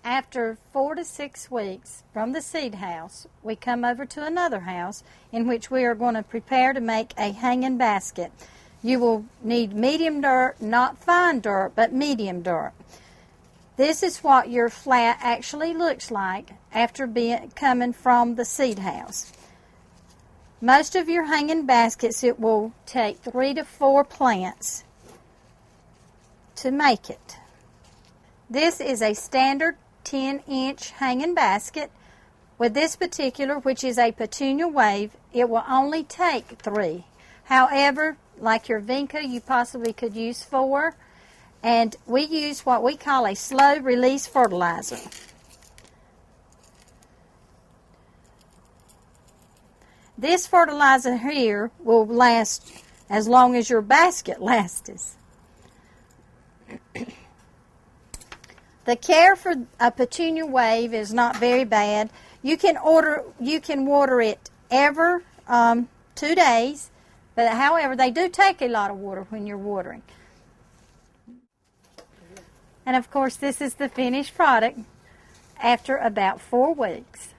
After 4 to 6 weeks from the seed house, we come over to another house in which we are going to prepare to make a hanging basket. You will need medium dirt, not fine dirt, but medium dirt. This is what your flat actually looks like after coming from the seed house. Most of your hanging baskets, it will take 3 to 4 plants to make it. This is a standard 10-inch hanging basket. With this particular, which is a petunia wave, it will only take 3. However, like your vinca, you possibly could use 4. And we use what we call a slow release fertilizer. This fertilizer here will last as long as your basket lasts. The care for a petunia wave is not very bad. You can water it every 2 days, but however, they do take a lot of water when you're watering. And of course, this is the finished product after about 4 weeks.